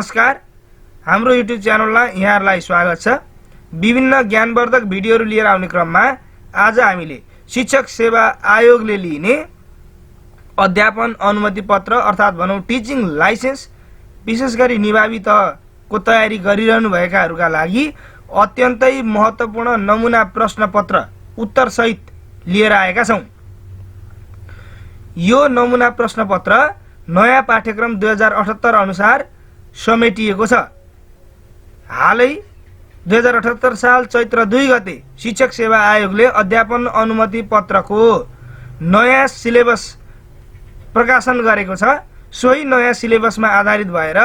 नमस्कार, हाम्रो युट्युब च्यानलमा यहाँहरुलाई स्वागत छ। विभिन्न ज्ञानवर्धक भिडियोहरु लिएर आउने क्रममा आज हामीले शिक्षक सेवा आयोगले लिने अध्यापन अनुमति पत्र अर्थात भनौं टिचिङ लाइसेन्स विशेष गरी निभावी तहको तयारी गरिरहनु भएकाहरुका लागि अत्यन्तै महत्त्वपूर्ण नमुना प्रश्नपत्र उत्तर सहित लिएर आएका छौं। यो नमुना प्रश्नपत्र नयाँ पाठ्यक्रम 2078 अनुसार समेटिएको छ। हालै 2078 साल चैत्र 2 गते शिक्षक सेवा आयोगले अध्यापन अनुमति पत्रको नयाँ सिलेबस प्रकाशन गरेको छ। सोही नयाँ सिलेबसमा आधारित भएर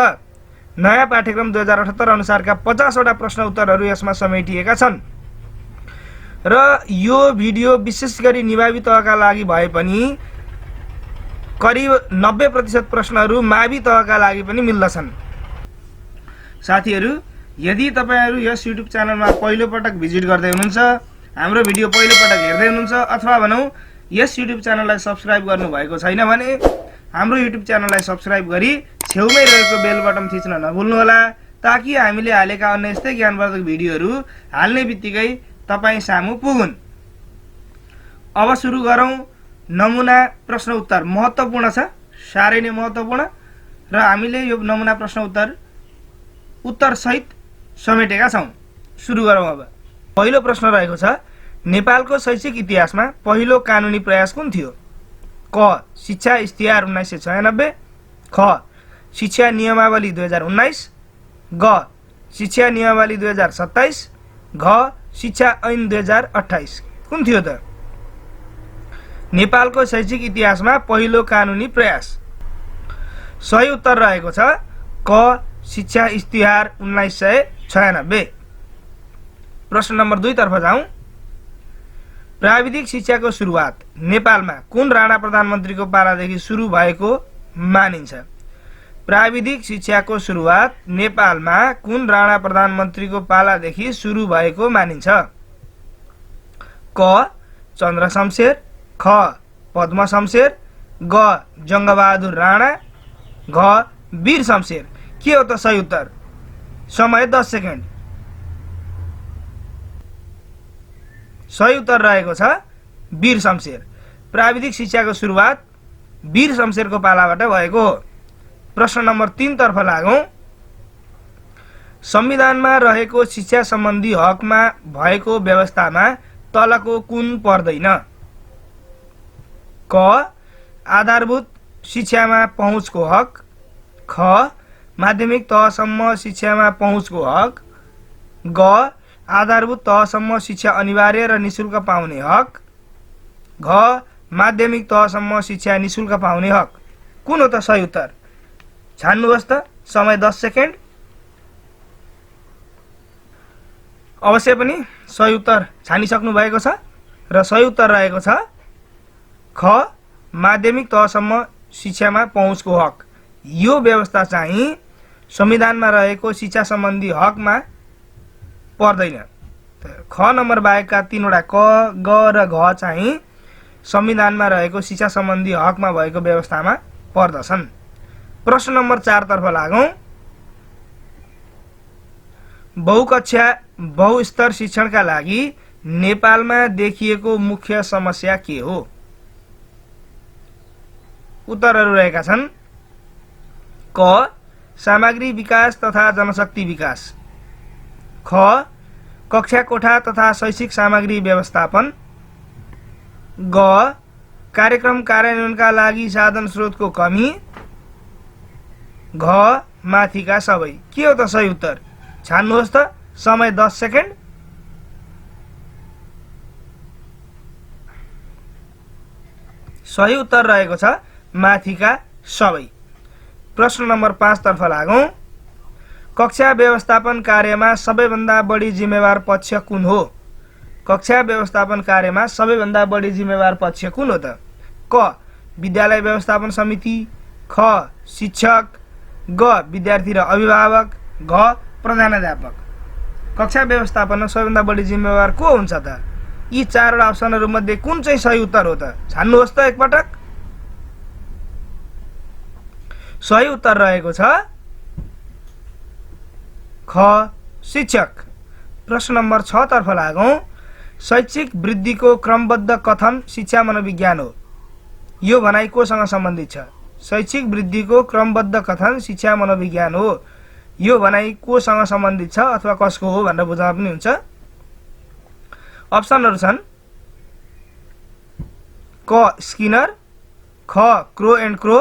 नयाँ पाठ्यक्रम 2078 अनुसारका 50 वटा प्रश्न उत्तरहरू यसमा समेटिएका छन् र यो भिडियो विशेष गरी निभावी तहका लागि भए पनि करिब 90% प्रश्नहरू मावि तहका लागि पनि मिल्दछन्। साथीहरू, यदि तपाईहरु यस युट्युब च्यानलमा पहिलो पटक भिजिट गर्दै हुनुहुन्छ, हाम्रो भिडियो पहिलो पटक हेर्दै हुनुहुन्छ अथवा भनौं यस युट्युब च्यानललाई सब्स्क्राइब गर्नु भएको छैन भने हाम्रो युट्युब च्यानललाई सब्स्क्राइब गरी छेउमै रहेको बेल बटन थिच्न नभुल्नु होला, ताकि हामीले हालेका अन्य यस्तै ज्ञानवर्धक भिडियोहरू हाल्ने बित्तिकै तपाई सामु पुगुन्। अब सुरु गरौं। नमुना प्रश्न उत्तर महत्त्वपूर्ण छ, सारै नै महत्त्वपूर्ण र हामीले यो नमुना प्रश्न उत्तर सहित समेटेका छौं। सुरु गरौं। अब पहिलो प्रश्न रहेको छ, नेपालको शैक्षिक इतिहासमा पहिलो कानुनी प्रयास कुन थियो? क. शिक्षा इस्तिहार 1996, ख. शिक्षा नियमावली 2019, ग. शिक्षा नियमावली 2027, घ. शिक्षा ऐन 2028। कुन थियो त? नेपालको शैक्षिक इतिहासमा पहिलो कानुनी प्रयास। सही उत्तर रहेको छ क. शिक्षा इस्तिहार 1996। प्रश्न नम्बर 2 तर्फ जाउँ। प्राविधिक शिक्षाको सुरुवात नेपालमा कुन राणा प्रधानमन्त्रीको पालादेखि सुरु भएको मानिन्छ? प्राविधिक शिक्षाको सुरुवात नेपालमा कुन राणा प्रधानमन्त्रीको पालादेखि सुरु भएको मानिन्छ? क. चन्द्र शमशेर, ख. पद्म शमशेर, ग. जंगबहादुर राणा, घ. वीर शमशेर। के हो त सही उत्तर? समय 10 सेकेन्ड। सही उत्तर रहेको छ वीर शमशेर। प्राविधिक शिक्षाको सुरुवात वीर शमशेरको पालाबाट भएको हो। प्रश्न नम्बर 3 तर्फ लागौं। संविधानमा रहेको शिक्षा सम्बन्धी हकमा भएको व्यवस्थामा तलको कुन पर्दैन? क. आधारभूत शिक्षामा पहुँचको हक, ख. माध्यमिक तहसम्म शिक्षामा पहुँचको हक, ग. आधारभूत तहसम्म शिक्षा अनिवार्य र निशुल्क पाउने हक, घ. माध्यमिक तहसम्म शिक्षा निशुल्क पाउने हक। कुन हो त सही उत्तर? छान्नुहोस् त। समय 10 सेकेन्ड। अवश्य पनि सही उत्तर छानिसक्नु भएको छ र सही उत्तर रहेको छ ख. माध्यमिक तहसम्म शिक्षामा पहुँचको हक। यो व्यवस्था चाहिँ संविधानमा रहेको शिक्षा सम्बन्धी हकमा पर्दैन। ख नम्बर बाहेकका 3 वटा क, ग र घ चाहिँ संविधानमा रहेको शिक्षा सम्बन्धी हकमा भएको व्यवस्थामा पर्दछन्। प्रश्न नम्बर 4 तर्फ लागौं। बहुकक्षा बहुस्तर शिक्षणका लागि नेपालमा देखिएको मुख्य समस्या के हो? उत्तरहरू रहेका छन् क. सामग्री विकास तथा जनशक्ति विकास, ख. कक्षा कोठा तथा शैक्षिक सामग्री व्यवस्थापन, ग. कार्यक्रम कार्यान्वयनका लागि साधन स्रोतको कमी, घ. माथिका सबै। के हो त सही उत्तर? छान्नुहोस् त। समय 10 सेकेन्ड। सही उत्तर रहेको छ माथिका सबै। प्रश्न नम्बर 5 तर्फ लागौं। कक्षा व्यवस्थापन कार्यमा सबैभन्दा बढी जिम्मेवार पक्ष कुन हो? कक्षा व्यवस्थापन कार्यमा सबैभन्दा बढी जिम्मेवार पक्ष कुन हो त? क. विद्यालय व्यवस्थापन समिति, ख. शिक्षक, ग. विद्यार्थी र अभिभावक, घ. प्रधानाध्यापक। कक्षा व्यवस्थापनमा सबैभन्दा बढी जिम्मेवार को हुन्छ त? यी 4 वटा अप्सनहरु मध्ये कुन चाहिँ सही उत्तर हो त? छान्नुहोस् त एकपटक। सही उत्तर रहेको छ ख शिक्षक। प्रश्न नम्बर 6 तर्फ लागौं। शैक्षिक वृद्धिको क्रमबद्ध कथन शिक्षा मनोविज्ञान हो। यो भनाइ कोसँग सम्बन्धित छ? शैक्षिक वृद्धिको क्रमबद्ध कथन शिक्षा मनोविज्ञान हो। यो भनाइ कोसँग सम्बन्धित छ अथवा कसको हो भनेर बुझ्न पनि हुन्छ। अप्सनहरू छन् क स्किनर, ख क्रो एन्ड क्रो,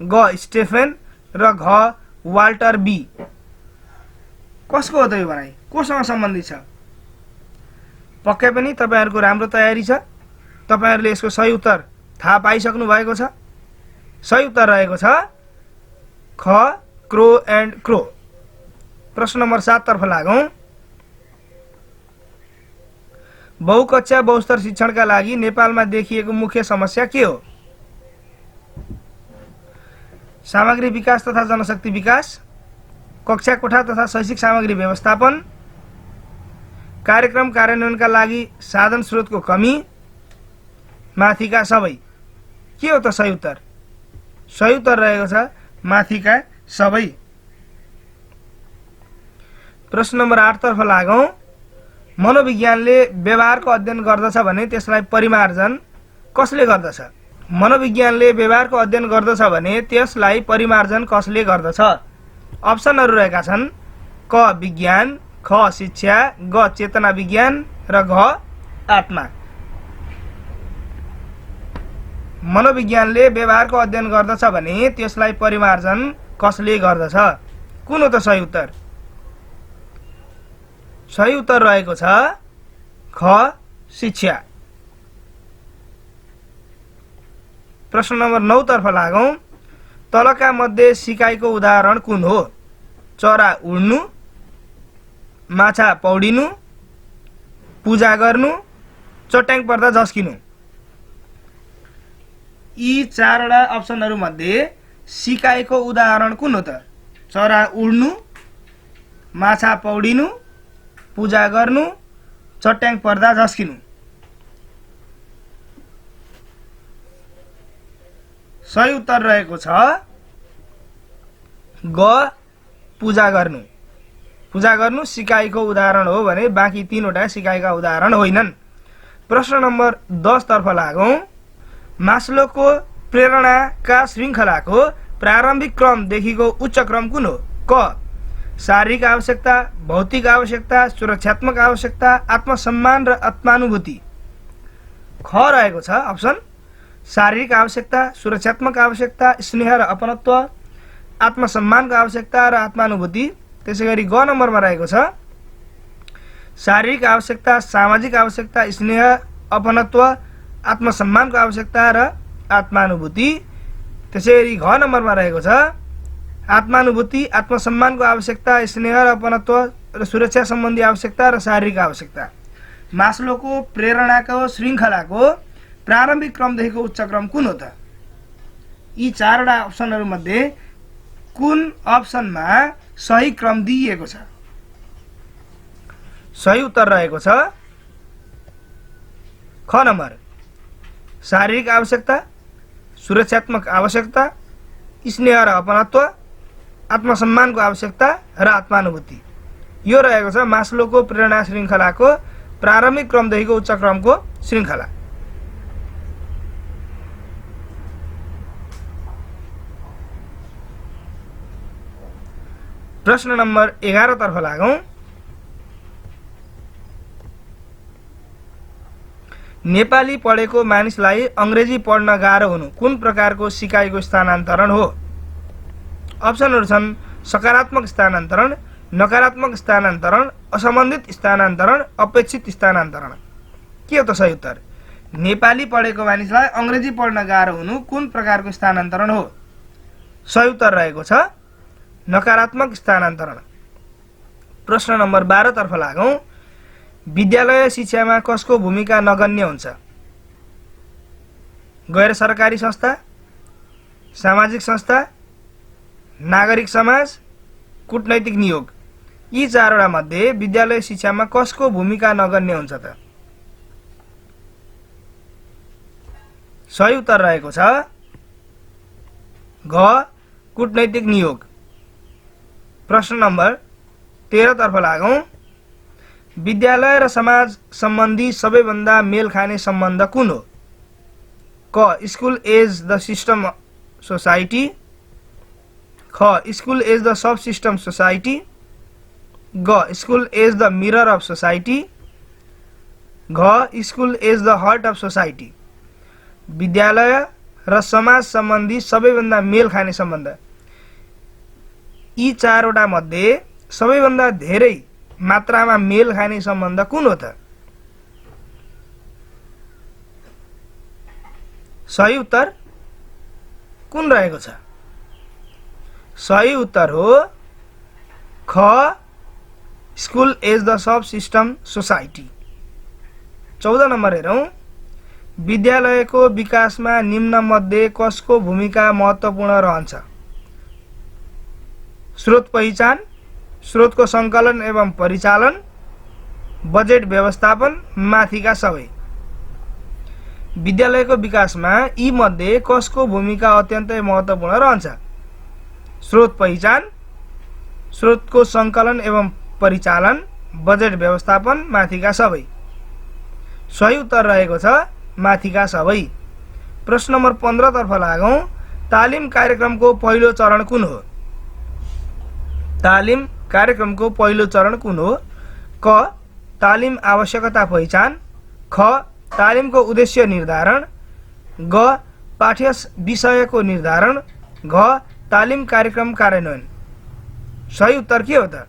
ग स्टेफेन र घ वाल्टर बी। कसको हो त यो भनाइ? कोसँग सम्बन्धित छ? पक्कै पनि तपाईहरुको राम्रो तयारी छ। तपाईहरुले यसको सही उत्तर थाहा पाइसक्नु भएको छ। सही उत्तर रहेको छ ख क्रो एन्ड क्रो। प्रश्न नम्बर 7 तर्फ लागौं। बहुकक्षा बहुस्तर शिक्षणका लागि नेपालमा देखिएको मुख्य समस्या के हो? सामग्री विकास तथा जनशक्ति विकास, कक्षा कोठा तथा शैक्षिक सामग्री व्यवस्थापन, कार्यक्रम कार्यान्वयनका लागि साधन स्रोतको कमी, माथिका सबै। के हो त सही उत्तर? सही उत्तर रहेको छ माथिका सबै। प्रश्न नम्बर 8 तर्फ लागौं। मनोविज्ञानले व्यवहारको अध्ययन गर्दछ भने त्यसलाई परिमार्जन कसले गर्दछ? मनोविज्ञानले व्यवहारको अध्ययन गर्दछ भने त्यसलाई परिमार्जन कसले गर्दछ? अप्सनहरू रहेका छन् क विज्ञान, ख शिक्षा, ग चेतना विज्ञान र घ आत्मा। मनोविज्ञानले व्यवहारको अध्ययन गर्दछ भने त्यसलाई परिमार्जन कसले गर्दछ? कुन हो त सही उत्तर? सही उत्तर रहेको छ ख शिक्षा। प्रश्न नम्बर 9 तर्फ लागौं। तलका मध्ये सिकाइको उदाहरण कुन हो? चरा उड्नु, माछा पौडिनु, पूजा गर्नु, चट्याङ पर्दा झस्किनु। यी चारवटा अप्सनहरू मध्ये सिकाइको उदाहरण कुन हो त? चरा उड्नु, माछा पौडिनु, पूजा गर्नु, चट्याङ पर्दा झस्किनु। सही उत्तर रहेको छ ग पूजा गर्नु। पूजा गर्नु सिकाइको उदाहरण हो भने बाँकी तीनवटा सिकाइका उदाहरण होइनन्। प्रश्न नम्बर 10 तर्फ लागौं। मास्लोको प्रेरणाका श्रृङ्खलाको प्रारम्भिक क्रमदेखिको उच्च क्रम कुन हो? क शारीरिक आवश्यकता, भौतिक आवश्यकता, सुरक्षात्मक आवश्यकता, आत्मसम्मान र आत्मानुभूति। ख रहेको छ अप्सन शारीरिक आवश्यकता, सुरक्षात्मक आवश्यकता, स्नेह र अपनत्व, आत्मसम्मानको आवश्यकता र आत्मानुभूति। त्यसैगरी ग नम्बरमा रहेको छ शारीरिक आवश्यकता, सामाजिक आवश्यकता, स्नेह, अपनत्व, आत्मसम्मानको आवश्यकता र आत्मानुभूति। त्यसैगरी घ नम्बरमा रहेको छ आत्मानुभूति, आत्मसम्मानको आवश्यकता, स्नेह र अपनत्व र सुरक्षा सम्बन्धी आवश्यकता र शारीरिक आवश्यकता। मास्लोको प्रेरणाको श्रृङ्खलाको प्रारम्भिक क्रमदेखिको उच्च क्रम कुन हो त? यी चारवटा अप्सनहरू मध्ये कुन अप्सनमा सही क्रम दिइएको छ? सही उत्तर रहेको छ ख नम्बर शारीरिक आवश्यकता, सुरक्षात्मक आवश्यकता, स्नेह र अपनत्व, आत्मसम्मानको आवश्यकता र आत्मानुभूति। यो रहेको छ मास्लोको प्रेरणा श्रृङ्खलाको प्रारम्भिक क्रमदेखिको उच्च क्रमको श्रृङ्खला। प्रश्न नम्बर 11 तर्फ लागौं। नेपाली पढेको मानिसलाई अंग्रेजी पढ्न गाह्रो हुनु कुन प्रकारको सिकाइको स्थानान्तरण हो? अप्सनहरू छन् सकारात्मक स्थानान्तरण, नकारात्मक स्थानान्तरण, असम्बन्धित स्थानान्तरण, अपेक्षित स्थानान्तरण। के हो त सही उत्तर? नेपाली पढेको मानिसलाई अंग्रेजी पढ्न गाह्रो हुनु कुन प्रकारको स्थानान्तरण हो? सही उत्तर रहेको छ नकारात्मक स्थानान्तरण। प्रश्न नम्बर 12 तर्फ लागौं। विद्यालय शिक्षामा कसको भूमिका नगण्य हुन्छ? गैर सरकारी संस्था, सामाजिक संस्था, नागरिक समाज, कूटनैतिक नियोग। यी चारवटा मध्ये विद्यालय शिक्षामा कसको भूमिका नगण्य हुन्छ त? सही उत्तर रहेको छ घ कूटनैतिक नियोग। प्रश्न नम्बर 13 तर्फ लागौं। विद्यालय र समाज सम्बन्धी सबैभन्दा मेल खाने सम्बन्ध कुन हो? क school as the system society, ख school as the sub system society, ग school as the mirror of society, घ school as the heart of society. विद्यालय र समाज सम्बन्धी सबैभन्दा मेल खाने सम्बन्ध, यी चारवटा मध्ये सबैभन्दा धेरै मात्रामा मेल खाने सम्बन्ध कुन हो त? सही उत्तर कुन रहेको छ? सही उत्तर हो ख school as the sub system society. 14 number हेरौं। विद्यालयको विकासमा निम्न मध्ये कसको भूमिका महत्त्वपूर्ण रहन्छ? स्रोत पहिचान, स्रोतको सङ्कलन एवं परिचालन, बजेट व्यवस्थापन, माथिका सबै। विद्यालयको विकासमा यी मध्ये कसको भूमिका अत्यन्तै महत्त्वपूर्ण रहन्छ? स्रोत पहिचान, स्रोतको सङ्कलन एवं परिचालन, बजेट व्यवस्थापन, माथिका सबै। सही उत्तर रहेको छ माथिका सबै। प्रश्न नम्बर 15 तर्फ लागौं। तालिम कार्यक्रमको पहिलो चरण कुन हो? तालिम कार्यक्रमको पहिलो चरण कुन हो? क तालिम आवश्यकता पहिचान, ख तालिमको उद्देश्य निर्धारण, ग पाठ्य विषयको निर्धारण, घ तालिम कार्यक्रम कार्यान्वयन। सही उत्तर के हो त?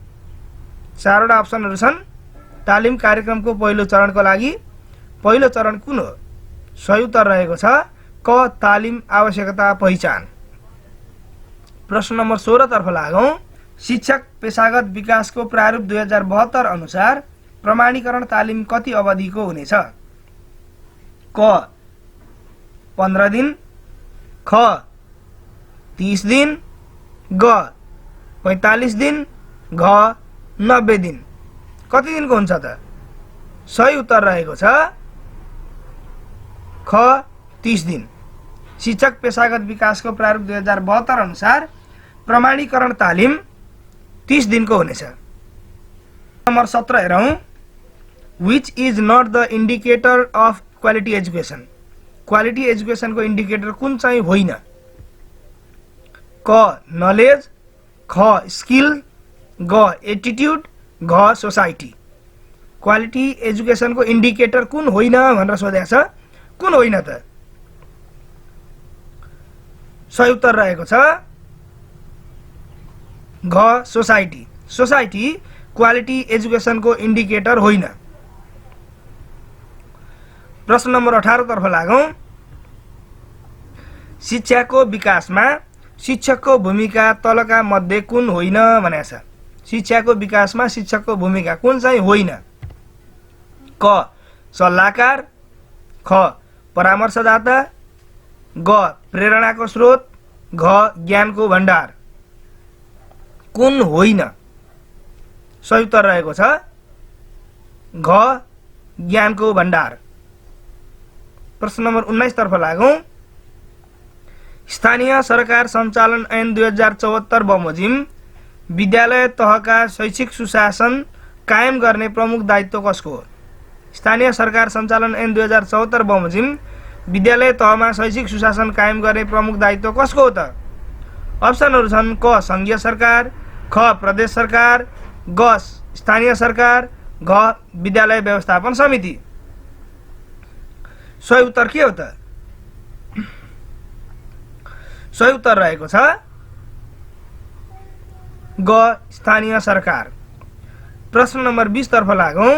चारवटा अप्सनहरू छन्। तालिम कार्यक्रमको पहिलो चरणको लागि पहिलो चरण कुन हो? सही उत्तर रहेको छ क तालिम आवश्यकता पहिचान। प्रश्न नम्बर 16 तर्फ लागौं। शिक्षक पेशागत विकासको प्रारूप 2072 अनुसार प्रमाणीकरण तालिम कति अवधिको हुनेछ? क 15 दिन, ख 30 दिन, ग 45 दिन, घ 90 दिन। कति दिनको हुन्छ त? सही उत्तर रहेको छ ख 30 दिन। शिक्षक पेशागत विकासको प्रारूप 2072 अनुसार प्रमाणीकरण तालिम 30 दिनको हुनेछ। नम्बर 17 हेरौं। Which is not the indicator of quality education? Quality एजुकेसनको इन्डिकेटर कुन चाहिँ होइन? क नलेज, ख स्किल, ग एटिट्युड, घ सोसाइटी। क्वालिटी एजुकेसनको इन्डिकेटर कुन होइन भनेर सोधेको छ। कुन होइन त? सही उत्तर रहेको छ घ सोसाइटी। सोसाइटी क्वालिटी एजुकेसनको इन्डिकेटर होइन। प्रश्न नम्बर 18 तर्फ लागौं। शिक्षाको विकासमा शिक्षकको भूमिका तलका मध्ये कुन होइन भनेको छ? शिक्षाको विकासमा शिक्षकको भूमिका कुन चाहिँ होइन? क सल्लाहकार, ख परामर्शदाता, ग प्रेरणाको स्रोत, घ ज्ञानको भण्डार। कुन होइन? सही उत्तर रहेको छ घ ज्ञानको भण्डार। प्रश्न नम्बर 19 तर्फ लागौं। स्थानीय सरकार सञ्चालन ऐन 2074 बमोजिम विद्यालय तहका शैक्षिक सुशासन कायम गर्ने प्रमुख दायित्व कसको हो? स्थानीय सरकार सञ्चालन ऐन 2074 बमोजिम विद्यालय तहमा शैक्षिक सुशासन कायम गर्ने प्रमुख दायित्व कसको हो त? अप्सनहरू छन् क संघीय सरकार, ख प्रदेश सरकार, ग स्थानीय सरकार, घ विद्यालय व्यवस्थापन समिति। सही उत्तर के हो त? सही उत्तर रहेको छ ग स्थानीय सरकार। प्रश्न नम्बर 20 तर्फ लागौं।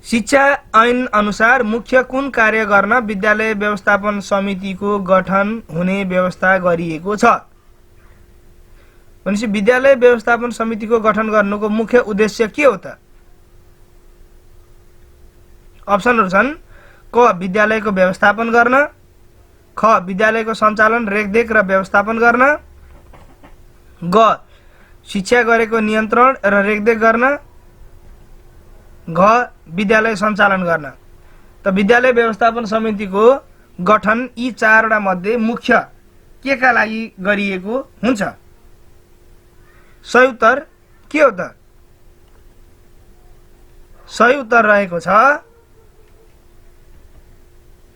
शिक्षा ऐन अनुसार मुख्य कुन कार्य गर्न विद्यालय व्यवस्थापन समितिको गठन हुने व्यवस्था गरिएको छ? भनेपछि विद्यालय व्यवस्थापन समितिको गठन गर्नुको मुख्य उद्देश्य के हो त? अप्सनहरू छन् क विद्यालयको व्यवस्थापन गर्न, ख विद्यालयको सञ्चालन रेखदेख र व्यवस्थापन गर्न, ग शिक्षा गरेको नियन्त्रण र रेखदेख गर्न, घ विद्यालय सञ्चालन गर्न। त विद्यालय व्यवस्थापन समितिको गठन यी चारवटा मध्ये मुख्य के का लागि गरिएको हुन्छ? सही उत्तर के हो त? सही उत्तर रहेको छ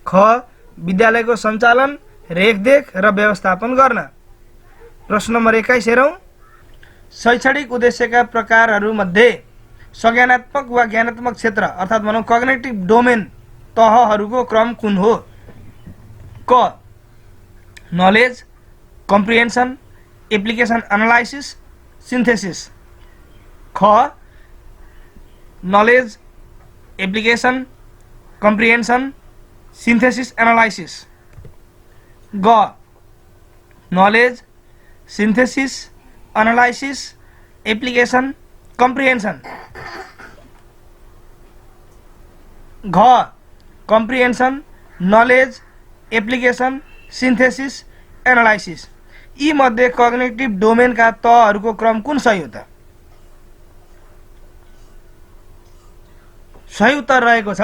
ख विद्यालयको सञ्चालन, रेखदेख र व्यवस्थापन गर्न। प्रश्न नम्बर 21 हेरौँ। शैक्षणिक उद्देश्यका प्रकारहरूमध्ये संज्ञानात्मक वा ज्ञानात्मक क्षेत्र अर्थात् भनौँ कग्निटिभ डोमेन तहहरूको क्रम कुन हो? क knowledge, comprehension, application, analysis, synthesis. ख knowledge, application, comprehension, synthesis, analysis. ग knowledge, synthesis, analysis, application, comprehension. घ comprehension, knowledge, application, synthesis, analysis. यी मध्ये कग्निटिभ डोमेनका तहहरूको क्रम कुन सही हो त? सही उत्तर रहेको छ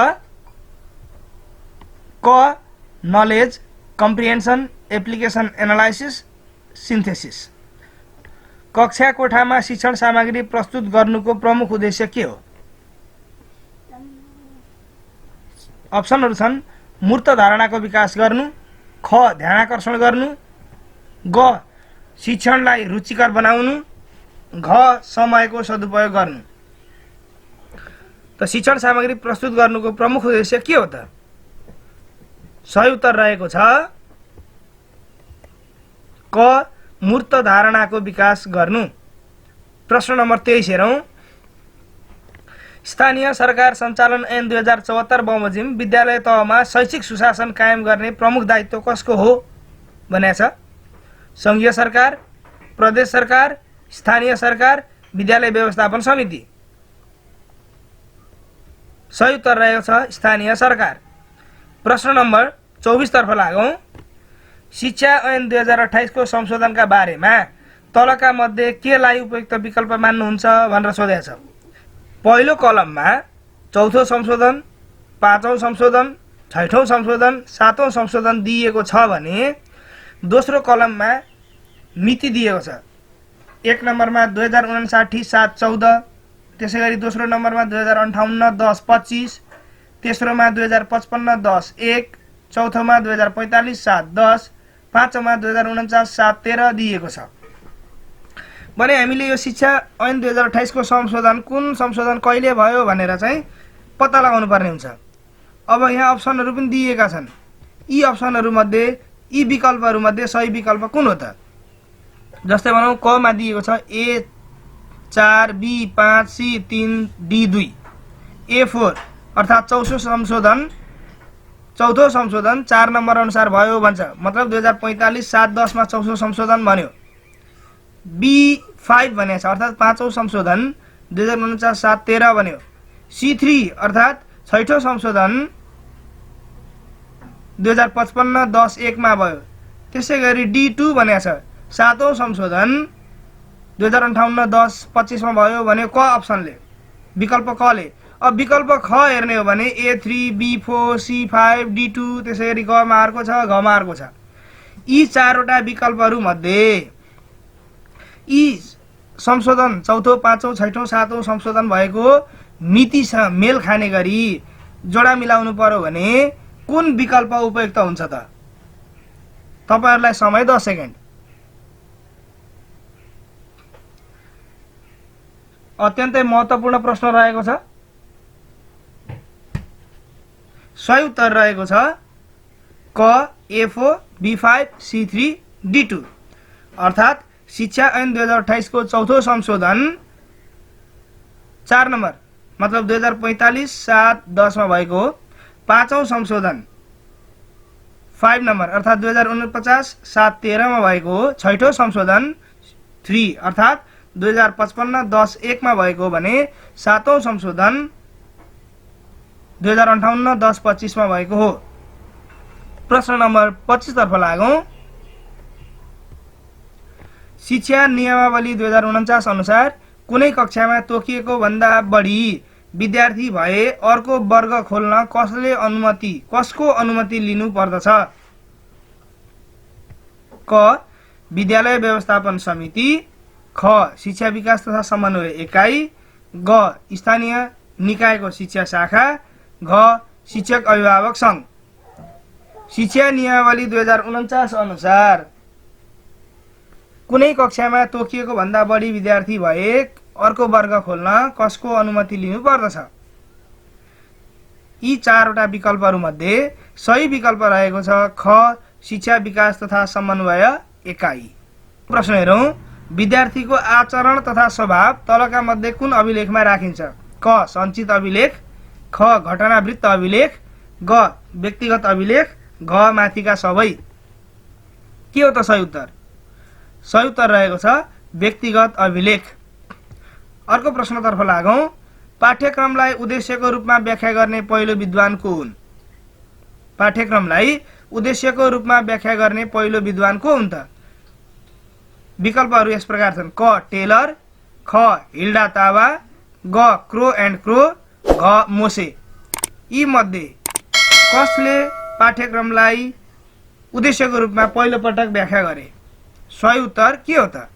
क knowledge, comprehension, application, analysis, synthesis. कक्षा कोठामा शिक्षण सामग्री प्रस्तुत गर्नुको प्रमुख उद्देश्य के हो? अप्सनहरू छन् मूर्त धारणाको विकास गर्नु, ख ध्यानाकर्षण गर्नु, ग शिक्षणलाई रुचिकर बनाउनु, घ समयको सदुपयोग गर्नु। त शिक्षण सामग्री प्रस्तुत गर्नुको प्रमुख उद्देश्य के हो त? सही उत्तर रहेको छ क मूर्त धारणाको विकास गर्नु। प्रश्न नम्बर 23 हेरौँ। स्थानीय सरकार सञ्चालन ऐन 2074 बमोजिम विद्यालय तहमा शैक्षिक सुशासन कायम गर्ने प्रमुख दायित्व कसको हो भनेको छ? सङ्घीय सरकार, प्रदेश सरकार, स्थानीय सरकार, विद्यालय व्यवस्थापन समिति। सही उत्तर रहेको छ स्थानीय सरकार। प्रश्न नम्बर 24 तर्फ लागौँ। शिक्षा ऐन 2028 को संशोधनका बारेमा तलका मध्ये केलाई उपयुक्त विकल्प मान्नुहुन्छ भनेर सोधेको छ। पहिलो कलममा चौथो संशोधन, पाँचौं संशोधन, छैठौं संशोधन, सातौं संशोधन दिएको छ भने दोस्रो कलममा मिति दिएको छ। एक नम्बरमा 2059 7 14, त्यसै गरी दोस्रो नम्बरमा 2058 10 25, तेस्रोमा 2055 10 1, चौथोमा 2045 7 10, पाँचौँमा 2049 7 13 दिएको छ। भने हामीले यो शिक्षा ऐन 2028 को संशोधन कुन संशोधन कहिले भयो भनेर चाहिँ पत्ता लगाउनु पर्ने हुन्छ। अब यहाँ अप्सनहरू पनि दिएका छन्। यी अप्सनहरूमध्ये यी विकल्पहरूमध्ये सही विकल्प कुन हो त? जस्तै भनौँ क मा दिएको छ A4, B5, C3, D2, A4 अर्थात् चौथो संशोधन 4 नम्बर अनुसार भयो भन्छ। मतलब 2045 7 10 मा चौथो संशोधन भन्यो। B5 भनेको छ अर्थात् पाँचौं संशोधन 2049 7 13 भन्यो। C3 अर्थात् छैठौं संशोधन 2055 10 1 मा भयो। त्यसै गरी D2 भनेको छ सातौं संशोधन 2058 10 25 मा भयो भने क अप्सनले, विकल्प क ले। अब विकल्प ख हेर्ने हो भने A3, B4, C5, D2 त्यसै गरी ग मा अर्को छ, घ मा अर्को छ। यी चारवटा विकल्पहरू मध्ये यी संशोधन चौथो, पाँचौं, छैठौं, सातौं संशोधन भएको मितिसँग मेल खाने गरी जोडा मिलाउनु पर्यो भने कुन विकल्प उपयुक्त हुन्छ त? तपाईहरुलाई समय 10 सेकेन्ड। अत्यन्तै महत्त्वपूर्ण प्रश्न रहेको छ। सही उत्तर रहेको छ क A4, B5, C3, D2 अर्थात् शिक्षा ऐन 2028 को चौथो संशोधन 4 नम्बर मतलब 2045 7 10 मा भएको, पाँचौं संशोधन 5 नम्बर अर्थात् 2049 7 13 मा भएको, छैठौं संशोधन 3 अर्थात् 2055 10 1 मा भएको भने सातौं संशोधन 2058 10 25 मा भएको हो। प्रश्न नम्बर 25 तर्फ लागौं। शिक्षा नियमावली 2049 अनुसार कुनै कक्षामा तोकिएको भन्दा बढी विद्यार्थी भए अर्को वर्ग खोल्न कसको अनुमति लिनु पर्दछ? क विद्यालय व्यवस्थापन समिति, ख शिक्षा विकास तथा समन्वय एकाइ, ग स्थानीय निकायको शिक्षा शाखा, घ शिक्षक अभिभावक सङ्घ। शिक्षा नियमावली 2049 अनुसार कुनै कक्षामा तोकिएको भन्दा बढी विद्यार्थी भए अर्को वर्ग खोल्न कसको अनुमति लिनु पर्दछ? यी चारवटा विकल्पहरूमध्ये सही विकल्प रहेको छ ख शिक्षा विकास तथा समन्वय एकाइ। प्रश्न हेरौँ। विद्यार्थीको आचरण तथा स्वभाव तलका मध्ये कुन अभिलेखमा राखिन्छ? क सञ्चित अभिलेख, ख घटनावृत्त अभिलेख, ग व्यक्तिगत अभिलेख, घ माथिका सबै। के हो त सही उत्तर? सही उत्तर रहेको छ व्यक्तिगत अभिलेख। अर्को प्रश्नतर्फ लागौँ। पाठ्यक्रमलाई उद्देश्यको रूपमा व्याख्या गर्ने पहिलो विद्वान को हुन्? पाठ्यक्रमलाई उद्देश्यको रूपमा व्याख्या गर्ने पहिलो विद्वान को हुन् त? विकल्पहरू यस प्रकार छन्। क टेलर, ख हिल्डा ताबा, ग क्रो एन्ड क्रो, घ मोसे। यी मध्ये कसले पाठ्यक्रमलाई उद्देश्यको रूपमा पहिलो पटक व्याख्या गरे? सही उत्तर के हो त?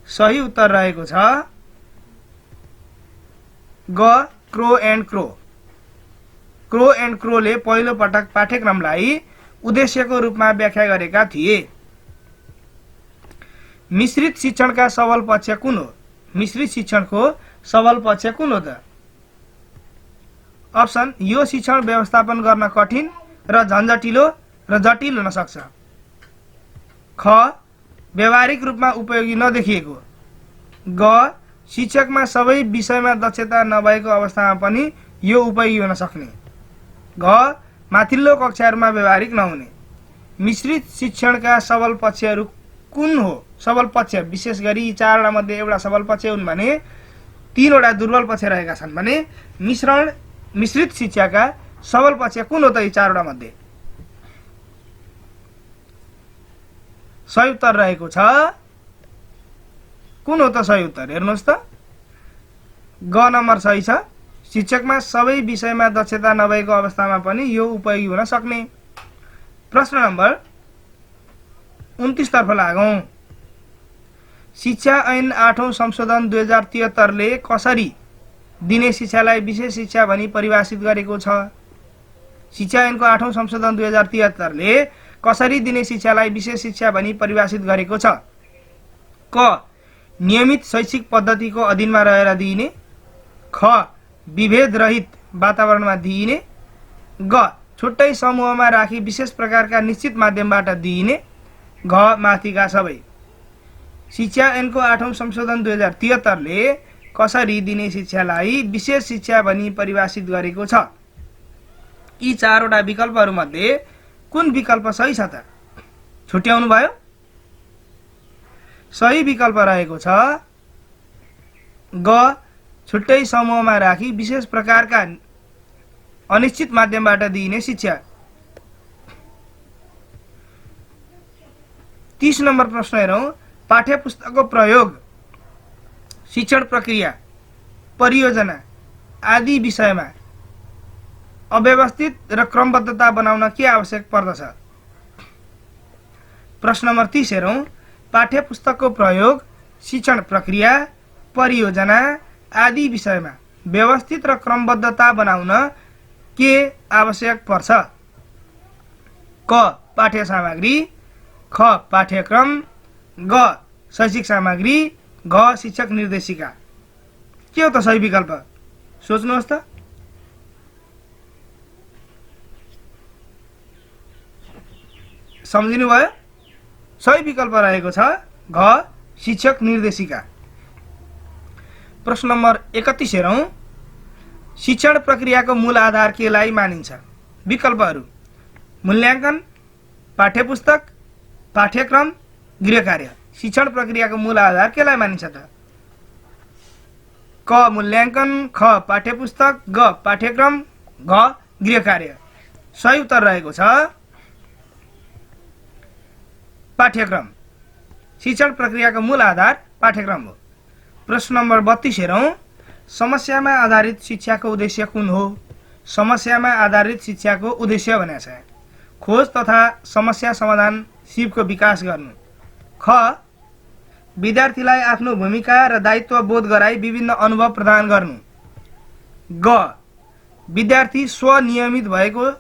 सही उत्तर रहेको छ ग क्रो एन्ड क्रो। क्रो एन्ड क्रोले पहिलो पटक पाठ्यक्रमलाई उद्देश्यको रूपमा व्याख्या गरेका थिए। मिश्रित शिक्षणका सबल पक्ष कुन हो? मिश्रित शिक्षणको सबल पक्ष कुन हो त? अप्सन यो शिक्षण व्यवस्थापन गर्न कठिन र झन्झटिलो र जटिल हुन सक्छ। ख व्यावहारिक रूपमा उपयोगी नदेखिएको, ग शिक्षकमा सबै विषयमा दक्षता नभएको अवस्थामा पनि यो उपयोगी हुन सक्ने, घ माथिल्लो कक्षाहरूमा व्यावहारिक नहुने। मिश्रित शिक्षणका सबल पक्षहरू कुन हो? सबल पक्ष विशेष गरी यी चारवटा मध्ये एउटा सबल पक्ष हुन् भने तीनवटा दुर्बल पक्ष रहेका छन् भने मिश्रित शिक्षाका सबल पक्ष कुन हो त यी चारवटा मध्ये? सही उत्तर रहेको छ कुन हो त सही उत्तर? हेर्नुहोस् त ग नम्बर सही छ। शिक्षकमा सबै विषयमा दक्षता नभएको अवस्थामा पनि यो उपयोगी हुन सक्ने। प्रश्न नम्बर 29 तर्फ लागौँ। शिक्षा ऐन 8औं संशोधन 2073 ले कसरी दिने शिक्षालाई विशेष शिक्षा भनी परिभाषित गरेको छ? शिक्षा ऐनको 8औं संशोधन 2073 ले कसरी दिने शिक्षालाई विशेष शिक्षा भनी परिभाषित गरेको छ? क नियमित शैक्षिक पद्धतिको अधीनमा रहेर दिइने, ख विभेद रहित वातावरणमा दिइने, ग छुट्टै समूहमा राखी विशेष प्रकारका निश्चित माध्यमबाट दिइने, घ माथिका सबै। शिक्षा ऐनको 8औं संशोधन 2073 ले कसरी दिने शिक्षालाई विशेष शिक्षा भनी परिभाषित गरेको छ? यी चारवटा विकल्पहरूमध्ये कुन विकल्प सही छ त? छुट्याउनु भयो? सही विकल्प रहेको छ ग छुट्टै समूहमा राखी विशेष प्रकारका अनिश्चित माध्यमबाट दिइने शिक्षा। 30 नम्बर प्रश्न हेरौँ। पाठ्यपुस्तकको प्रयोग, शिक्षण प्रक्रिया, परियोजना आदि विषयमा अव्यवस्थित र क्रमबद्धता बनाउन के आवश्यक पर्दछ? प्रश्न नम्बर 30 हेरौँ। पाठ्यपुस्तकको प्रयोग, शिक्षण प्रक्रिया, परियोजना आदि विषयमा व्यवस्थित र क्रमबद्धता बनाउन के आवश्यक पर्छ? क पाठ्य सामग्री, ख पाठ्यक्रम, ग शैक्षिक सामग्री, घ शिक्षक निर्देशिका। के हो त सही विकल्प? सोच्नुहोस् त। सम्झिनु भयो? सही विकल्प रहेको छ घ शिक्षक निर्देशिका। प्रश्न नम्बर 31 हेरौँ। शिक्षण प्रक्रियाको मूल आधार केलाई मानिन्छ? विकल्पहरू मूल्याङ्कन, पाठ्यपुस्तक, पाठ्यक्रम, गृहकार्य। शिक्षण प्रक्रियाको मूल आधार केलाई मानिन्छ त? क मूल्याङ्कन, ख पाठ्यपुस्तक, ग पाठ्यक्रम, घ गृहकार्य। सही उत्तर रहेको छ पाठ्यक्रम। शिक्षण प्रक्रियाको मूल आधार पाठ्यक्रम हो। प्रश्न नम्बर 32 हेरौँ। समस्यामा आधारित शिक्षाको उद्देश्य कुन हो? समस्यामा आधारित शिक्षाको उद्देश्य भनेको छ खोज तथा समस्या समाधान सिपको विकास गर्नु, ख विद्यार्थीलाई आफ्नो भूमिका र दायित्व बोध गराई विभिन्न अनुभव प्रदान गर्नु। ग विद्यार्थी स्वनियमित भएको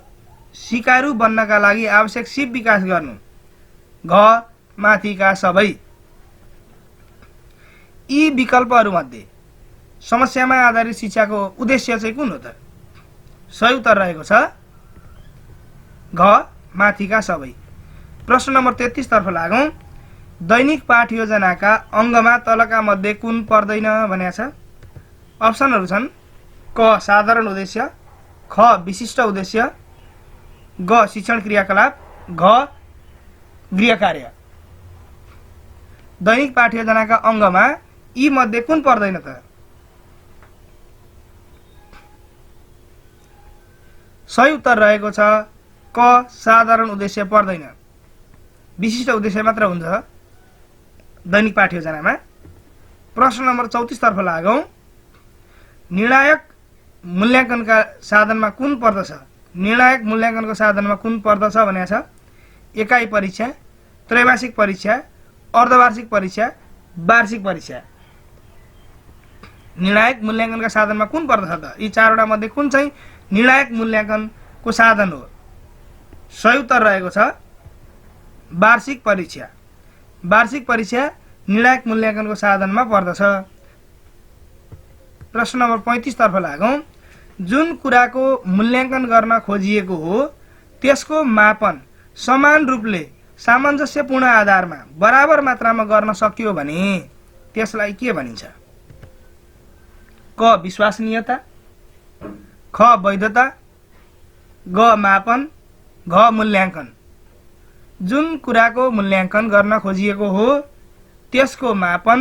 सिकारु बन्नका लागि आवश्यक सिप विकास गर्नु। घ माथिका सबै। यी विकल्पहरूमध्ये समस्यामा आधारित शिक्षाको उद्देश्य चाहिँ कुन हो त? सही उत्तर रहेको छ घ माथिका सबै। प्रश्न नम्बर 33 तर्फ लागौं। दैनिक पाठ योजनाका अङ्गमा तलका मध्ये कुन पर्दैन भनेको छ? अप्सनहरू छन् क साधारण उद्देश्य, ख विशिष्ट उद्देश्य, ग शिक्षण क्रियाकलाप, घ गृह कार्य। दैनिक पाठ योजनाका अङ्गमा यी मध्ये कुन पर्दैन त? सही उत्तर रहेको छ क साधारण उद्देश्य पर्दैन, विशिष्ट उद्देश्य मात्र हुन्छ दैनिक पाठ योजनामा। प्रश्न नम्बर 34 तर्फ लागौं। निर्णायक मूल्याङ्कनका साधनमा कुन पर्दछ? निर्णायक मूल्याङ्कनको साधनमा कुन पर्दछ भनेको छ? एकाइ परीक्षा, त्रैमासिक परीक्षा, अर्धवार्षिक परीक्षा, वार्षिक परीक्षा। निर्णायक मूल्याङ्कनका साधनमा कुन पर्दछ त? यी चारवटा मध्ये कुन चाहिँ निर्णायक मूल्याङ्कनको साधन हो? सही उत्तर रहेको छ वार्षिक परीक्षा। वार्षिक परीक्षा निर्णायक मूल्याङ्कनको साधनमा पर्दछ। प्रश्न नम्बर 35 तर्फ लागौं। जुन कुराको मूल्याङ्कन गर्न खोजिएको हो त्यसको मापन समान रूपले सामञ्जस्यपूर्ण आधारमा बराबर मात्रामा गर्न सकियो भने त्यसलाई के भनिन्छ? क विश्वसनीयता, ख वैधता, ग मापन, घ मूल्याङ्कन। जुन कुराको मूल्याङ्कन गर्न खोजिएको हो त्यसको मापन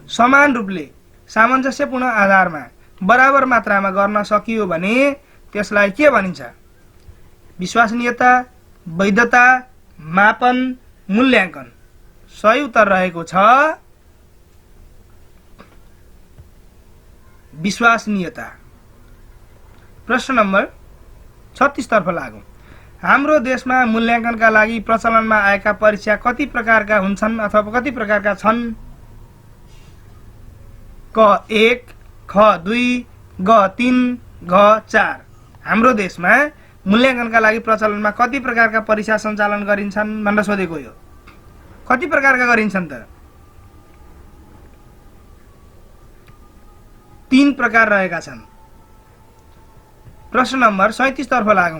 समान रूपले सामञ्जस्यपूर्ण आधारमा बराबर मात्रामा गर्न सकियो भने त्यसलाई के भनिन्छ? विश्वसनीयता, वैधता, मापन, मूल्याङ्कन। सही उत्तर रहेको छ विश्वसनीयता। प्रश्न नम्बर 36 तर्फ लागौं। हाम्रो देशमा मूल्याङ्कनका लागि प्रचलनमा आएका परीक्षा कति प्रकारका हुन्छन् अथवा कति प्रकारका छन्? क 1, ख 2, ग 3, घ 4। हाम्रो देशमा मूल्याङ्कनका लागि प्रचलनमा कति प्रकारका परीक्षा सञ्चालन गरिन्छन् भनेर सोधेको यो। कति प्रकारका गरिन्छन् त? 3 प्रकार रहेका छन्। प्रश्न नम्बर 37 तर्फ लागौं।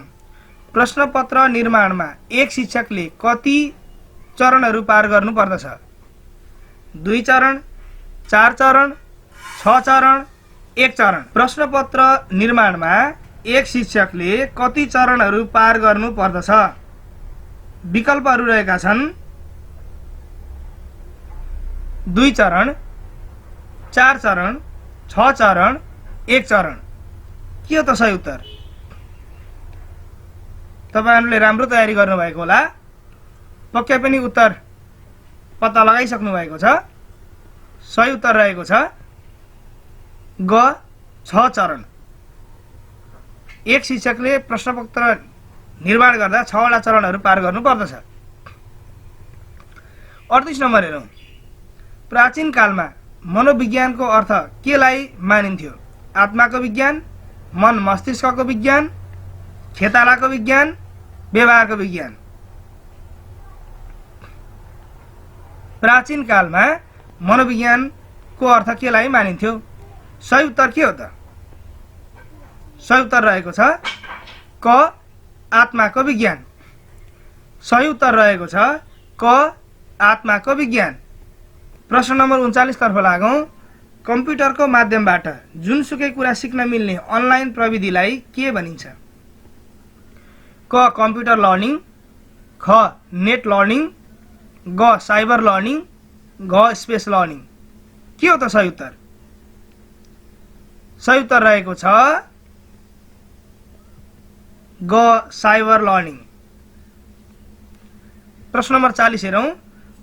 प्रश्नपत्र निर्माणमा एक शिक्षकले कति चरणहरू पार गर्नु पर्दछ? 2 चरण, 4 चरण, 6 चरण, 1 चरण। प्रश्नपत्र निर्माणमा एक शिक्षकले कति चरणहरू पार गर्नु पर्दछ? विकल्पहरू रहेका छन् 2 चरण, 4 चरण, 6 चरण, 1 चरण। के हो त सही उत्तर? तपाईहरुले राम्रो तयारी गर्नुभएको होला, पक्कै पनि उत्तर पत्ता लगाइसक्नु भएको छ। सही उत्तर रहेको छ ग 6 चरण। एक शिक्षकले प्रश्नपत्र निर्माण गर्दा 6 वटा चरणहरू पार गर्नु पर्दछ। 38 नम्बर हेरौं। प्राचीन कालमा मनोविज्ञानको अर्थ केलाई मानिन्थ्यो? आत्माको विज्ञान, मन मस्तिष्कको विज्ञान, खेतालाको विज्ञान, व्यवहारको विज्ञान। प्राचीन कालमा मनोविज्ञानको अर्थ केलाई मानिन्थ्यो? सही उत्तर के हो त? सही उत्तर रहेको छ क आत्माको विज्ञान। सही उत्तर रहेको छ क आत्माको विज्ञान। प्रश्न नम्बर 39 तर्फ लागौं। कम्प्युटरको माध्यमबाट जुनसुकै कुरा सिक्न मिल्ने अनलाइन प्रविधिलाई के भनिन्छ? क कम्प्युटर लर्निङ, ख नेट लर्निङ, ग साइबर लर्निङ, घ स्पेस लर्निङ। के हो त सही उत्तर? सही उत्तर रहेको छ ग साइबर लर्निङ। प्रश्न नम्बर 40 हेरौं।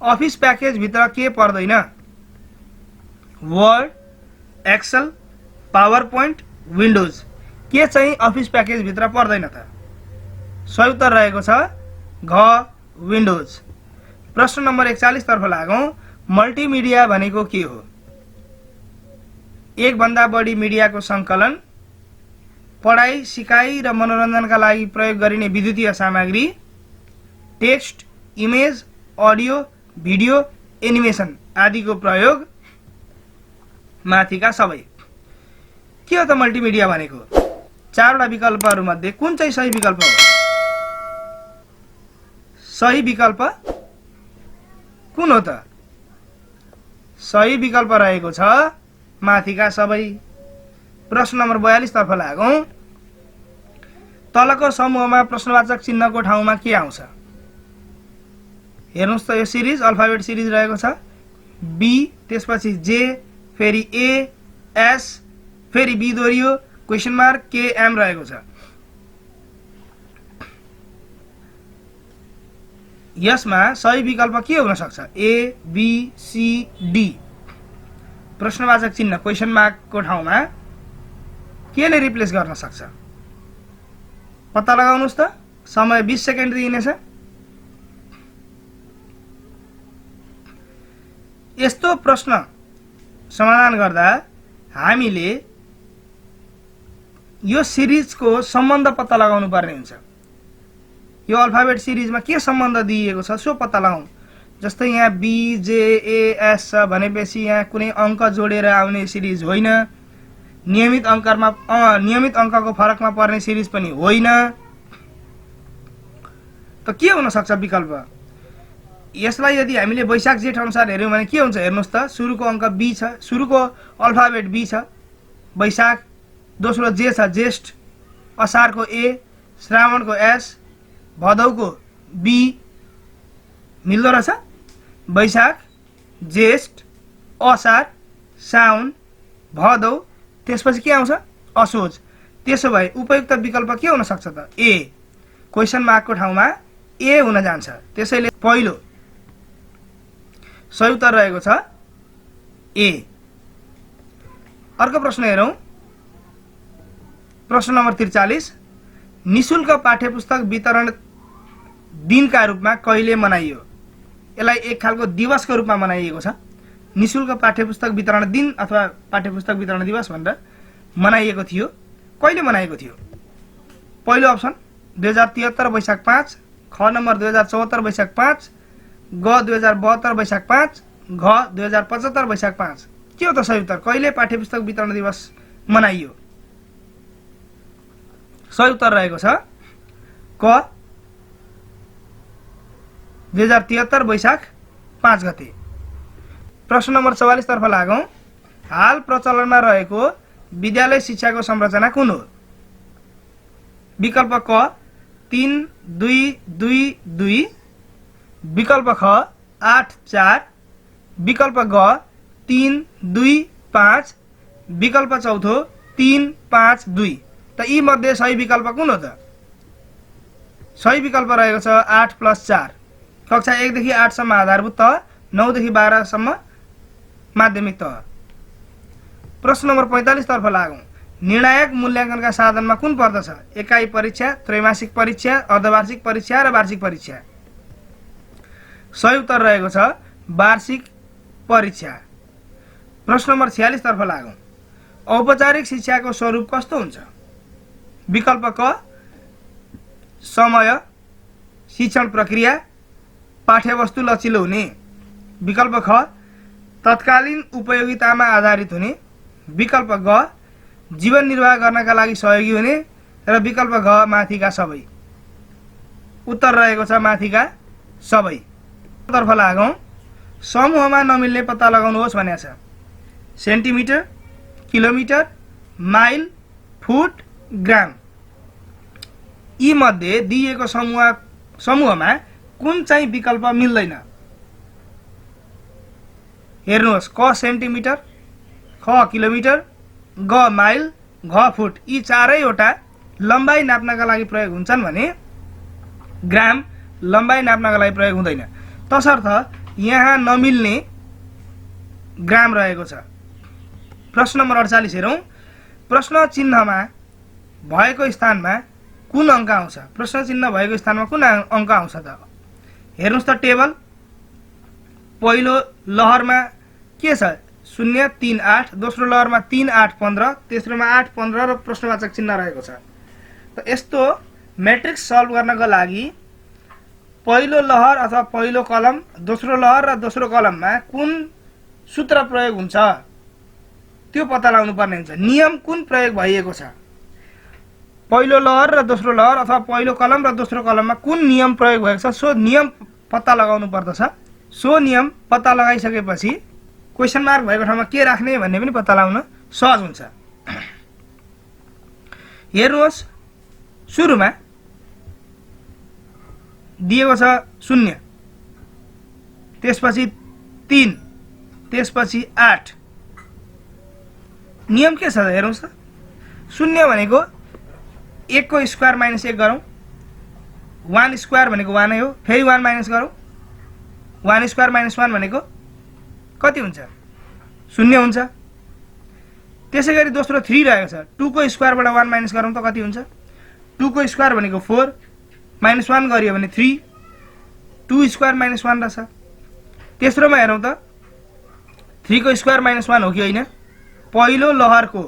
अफिस प्याकेज भित्र के पर्दैन? Word, Excel, PowerPoint, Windows. के चाहिँ अफिस प्याकेज भित्र पर्दैन त? सही उत्तर रहेको छ घ विन्डोज। प्रश्न नम्बर 41 तर्फ लागौं। मल्टिमिडिया भनेको के हो? एक भन्दा बढी मिडियाको सङ्कलन, पढाइ, सिकाइ र मनोरञ्जनका लागि प्रयोग गरिने विद्युतीय सामग्री, text, image, audio, video, animation आदिको प्रयोग, माथिका सबै। के हो त मल्टिमिडिया भनेको? चारवटा विकल्पहरूमध्ये कुन चाहिँ सही विकल्प हो? सही विकल्प कुन हो त? सही विकल्प रहेको छ माथिका सबै। प्रश्न नम्बर 42 तर्फ लागौं। तलको समूहमा प्रश्नवाचक चिन्हको ठाउँमा के आउँछ? हेर्नुस् त यो सिरिज अल्फाबेट सिरिज रहेको छ। बी, त्यसपछि जे, फेरि ए, एस, फेरि बी दोहोरियो, क्वेशन मार्क, के, एम रहेको छ। यसमा सही विकल्प के हुन सक्छ? ए, बी, सी, डी। प्रश्नवाचक चिन्ह क्वेशन मार्कको ठाउँमा केले रिप्लेस गर्न सक्छ? पत्ता लगाउनुस् त। समय 20 सेकेन्ड दिइनेछ। यस्तो प्रश्न समाधान गर्दा हामीले यो सिरिजको सम्बन्ध पत्ता लगाउनु पर्ने हुन्छ। यो अल्फाबेट सिरिजमा के सम्बन्ध दिइएको छ सो पत्ता लगाउँ। जस्तै यहाँ बी, जे, ए, एस छ भनेपछि यहाँ कुनै अङ्क जोडेर आउने सिरिज होइन, नियमित अङ्कको फरकमा पर्ने सिरिज पनि होइन। त के हुन सक्छ विकल्प? यसलाई यदि हामीले वैशाख जेठ अनुसार हेर्यौँ भने के हुन्छ? हेर्नुस् त। सुरुको अङ्क बी छ, सुरुको अल्फाबेट बी छ, वैशाख। दोस्रो जे छ, ज्येष्ठ। असारको ए, श्रावणको एस, भदौको बी। मिल्दो रहेछ? वैशाख, ज्येष्ठ, असार, साउन, भदौ, त्यसपछि के आउँछ? असोज। त्यसो भए उपयुक्त विकल्प के हुन सक्छ त? ए। क्वेशन मार्कको ठाउँमा ए हुन जान्छ। त्यसैले पहिलो सही उत्तर रहेको छ ए। अर्को प्रश्न हेरौँ। प्रश्न नम्बर 43। निशुल्क पाठ्यपुस्तक वितरण दिनका रूपमा कहिले मनाइयो? यसलाई एक खालको दिवसको रूपमा मनाइएको छ। निशुल्क पाठ्यपुस्तक वितरण दिन अथवा पाठ्यपुस्तक वितरण दिवस भनेर मनाइएको थियो। कहिले मनाइएको थियो? पहिलो अप्सन 2073 वैशाख 5, ख नम्बर 2074 वैशाख 5, ग 2072 वैशाख 5, घ 2075 वैशाख 5। के हो त सही उत्तर? कहिले पाठ्यपुस्तक वितरण दिवस मनाइयो? सही उत्तर रहेको छ क 2073 वैशाख 5 गते। प्रश्न नम्बर 44 तर्फ लागौं। हाल प्रचलनमा रहेको विद्यालय शिक्षाको संरचना कुन हो? विकल्प क 3-2-2-2, विकल्प ख 8-4, विकल्प ग 3-2-5, विकल्प चौथो 3-5-2। त यी मध्ये सही विकल्प कुन हो त? सही विकल्प रहेको छ 8+4। कक्षा 1 देखि 8 सम्म आधारभूत तह, 9 देखि 12 सम्म माध्यमिक तह। प्रश्न नम्बर 45 तर्फ लागौं। निर्णायक मूल्याङ्कनका साधनमा कुन पर्दछ? एकाइ परीक्षा, त्रैमासिक परीक्षा, अर्धवार्षिक परीक्षा र वार्षिक परीक्षा। सही उत्तर रहेको छ वार्षिक परीक्षा। प्रश्न नम्बर 46 तर्फ लागौं। औपचारिक शिक्षाको स्वरूप कस्तो हुन्छ? विकल्प क समय, शिक्षण प्रक्रिया, पाठ्यवस्तु लचिलो हुने, विकल्प ख तत्कालीन उपयोगितामा आधारित हुने, विकल्प ग जीवन निर्वाह गर्नका लागि सहयोगी हुने र विकल्प घ माथिका सबै। उत्तर रहेको छ माथिका सबै। तर्फ लागौं। समूहमा नमिल्ने पत्ता लगाउनुहोस् भनेको छ। सेन्टिमिटर, किलोमिटर, माइल, फुट, ग्राम। यी मध्ये दिएको समूहमा कुन चाहिँ विकल्प मिल्दैन? हेर्नुहोस्। क सेन्टिमिटर, ख किलोमिटर, ग माइल, घ फुट। यी चारैवटा लम्बाई नाप्नका लागि प्रयोग हुन्छन् भने ग्राम लम्बाई नाप्नका लागि प्रयोग हुँदैन। तसर्थ यहाँ नमिल्ने ग्राम रहेको छ। प्रश्न नम्बर 48 हेरौं। प्रश्न चिन्हमा भएको स्थानमा कुन अङ्क आउँछ? प्रश्न चिन्ह भएको स्थानमा कुन अङ्क आउँछ त? हेर्नुस् त। टेबल पहिलो लहरमा के छ 0 3 8, दोस्रो लहरमा 3 8 15, तेस्रोमा 8 15 र प्रश्नवाचक चिन्ह रहेको छ। त यस्तो म्याट्रिक्स सल्भ गर्नको लागि पहिलो लहर अथवा पहिलो कलम, दोस्रो लहर र दोस्रो कलममा कुन सूत्र प्रयोग हुन्छ त्यो पत्ता लगाउनु पर्ने हुन्छ। नियम कुन प्रयोग भइएको छ, पहिलो लहर र दोस्रो लहर अथवा पहिलो कलम र दोस्रो कलममा कुन नियम प्रयोग भएको छ, सो नियम पत्ता लगाउनु पर्दछ। सो नियम पत्ता लगाइसकेपछि क्वेसन मार्क भएको ठाउँमा के राख्ने भन्ने पनि पत्ता लगाउन सहज हुन्छ। हेर्नुहोस्, सुरुमा दिएको छ 0, त्यसपछि 3, त्यसपछि 8। नियम के छ हेर्नुहोस् त, 0 भनेको 1 को स्क्वायर माइनस 1 गरौँ, 1 स्क्वायर भनेको 1 नै हो, फेरि 1 माइनस गरौँ, 1 स्क्वायर माइनस 1 भनेको कति हुन्छ, 0 हुन्छ। त्यसै गरी दोस्रो 3 रहेको छ, 2 को स्क्वायरबाट 1 माइनस गरौँ त कति हुन्छ, 2 को स्क्वायर भनेको 4, माइनस 1 गरियो भने 3, 2 स्क्वायर माइनस 1 रहेछ। तेस्रोमा हेरौँ त, 3 को स्क्वायर माइनस 1 हो कि होइन, पहिलो लहरको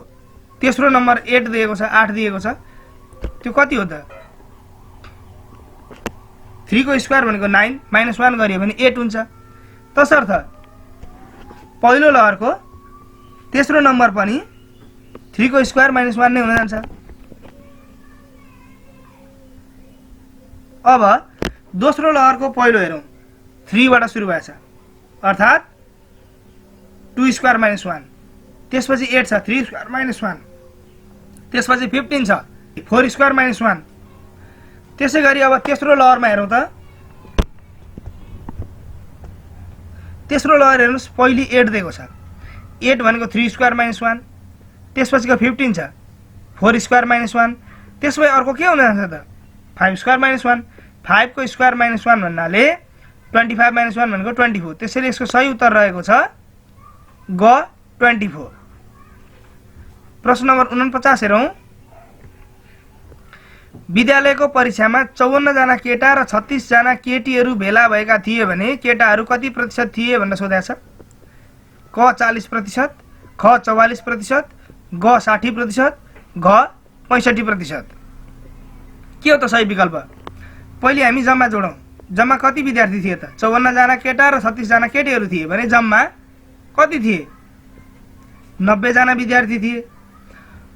तेस्रो नम्बर 8 दिएको छ, 8 दिएको छ, त्यो कति हो त, 3 को स्क्वायर भनेको 9, माइनस 1 गरियो भने 8 हुन्छ। तसर्थ पहिलो लहरको तेस्रो नम्बर पनि 3 को स्क्वायर माइनस 1 नै हुन जान्छ। अब दोस्रो लहरको पहिलो हेरौँ, 3 बाट सुरु भएछ, अर्थात् 2 स्क्वायर माइनस 1, त्यसपछि 8 छ, 3 स्क्वायर माइनस 1, त्यसपछि 15 छ, 4 स्क्वायर माइनस 1। त्यसै गरी अब तेस्रो लहरमा हेरौँ त, तेस्रो लहर हेर्नुहोस्, पहिले 8 दिएको छ, 8 भनेको 3 स्क्वायर माइनस 1, त्यसपछिको 15 छ, 4 स्क्वायर माइनस 1, त्यसपछि अर्को के हुन जान्छ त, 5 स्क्वायर माइनस 1, 5 को स्क्वायर माइनस 1 भन्नाले 25 माइनस 1 भनेको 24। त्यसैले यसको सही उत्तर रहेको छ ग 24। प्रश्न नम्बर 49 हेरौँ, विद्यालयको परीक्षामा 54 जना केटा र 36 जना केटीहरू भेला भएका थिए भने केटाहरू कति प्रतिशत थिए भनेर सोधेको छ। क 40%, ख 44%, ग 60%, घ 65%। के हो त सही विकल्प? पहिले हामी जम्मा जोडौँ, जम्मा कति विद्यार्थी थिए त, 54 जना केटा र 36 जना केटीहरू थिए भने जम्मा कति थिए, 90 जना विद्यार्थी थिए।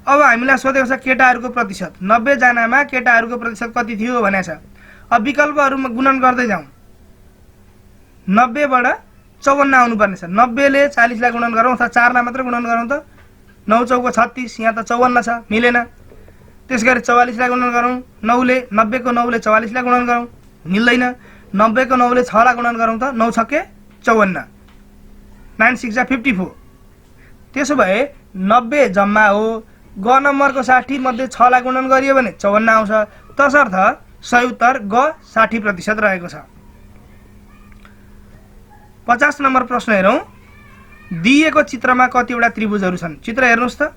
अब हामीलाई सोधेको छ केटाहरूको प्रतिशत, 90 जनामा केटाहरूको प्रतिशत कति थियो भनेको छ। अब विकल्पहरुमा गुणन गर्दै जाउँ, 90 बाट 54 आउनुपर्ने छ, 90 ले 40 लाई गुणन गरौँ अथवा 4 लाई मात्र गुणन गरौँ त 9 चौको 36, यहाँ त 54 छ, मिलेन। त्यसगरी 44 लाई गुणन गरौँ, 9 ले 90 को 9 ले 44 लाई गुणन गरौँ, मिल्दैन। 90 को 9 ले 6 लाई गुणन गरौँ त 9 छक्के 54, 9 6 जा 54। त्यसो भए 90 जम्मा हो, ग नम्बरको 60 मध्ये 6 लाई गुणन गरियो भने 54 आउँछ। तसर्थ सही उत्तर ग 60% रहेको छ। 50 नम्बर प्रश्न हेरौँ, दिएको चित्रमा कतिवटा त्रिभुजहरू छन्। चित्र हेर्नुस् त,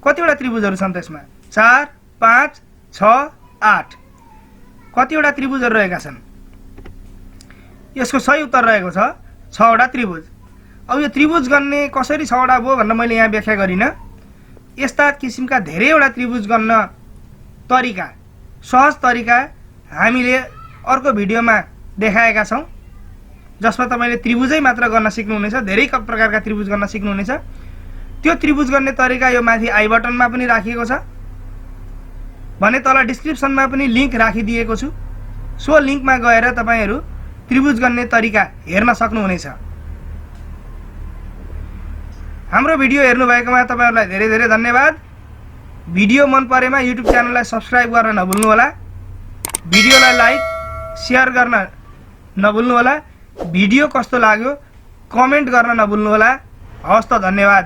कतिवटा त्रिभुजहरू छन् त्यसमा, 4 5 6 8, कतिवटा त्रिभुजहरू रहेका छन्। यसको सही उत्तर रहेको छ 6 वटा त्रिभुज। अब यो त्रिभुज गर्ने कसरी 6 वटा भयो भनेर मैले यहाँ व्याख्या गरिन। यस्ता किसिमका धेरैवटा त्रिभुज गर्न तरिका, सहज तरिका हामीले अर्को भिडियोमा देखाएका छौं, जसमा तपाईले त्रिभुजै मात्र गर्न सिक्नुहुनेछ, धेरै प्रकारका त्रिभुज गर्न सिक्नुहुनेछ। त्यो त्रिभुज गर्ने तरिका यो माथि आई बटनमा पनि राखिएको छ भने तल डिस्क्रिप्सनमा पनि लिंक राखिदिएको छु। सो लिंकमा गएर तपाईहरु त्रिभुज गर्ने तरिका हेर्न सक्नुहुनेछ। हाम्रो भिडियो हेर्नु भएकोमा तपाईहरुलाई धेरै धेरै धन्यवाद। भिडियो मन परेमा युट्युब च्यानललाई सब्स्क्राइब गर्न नभुल्नु होला, भिडियोलाई लाइक शेयर गर्न नभुल्नु होला, भिडियो कस्तो लाग्यो कमेन्ट गर्न नभुल्नु होला। हवस् त, धन्यवाद।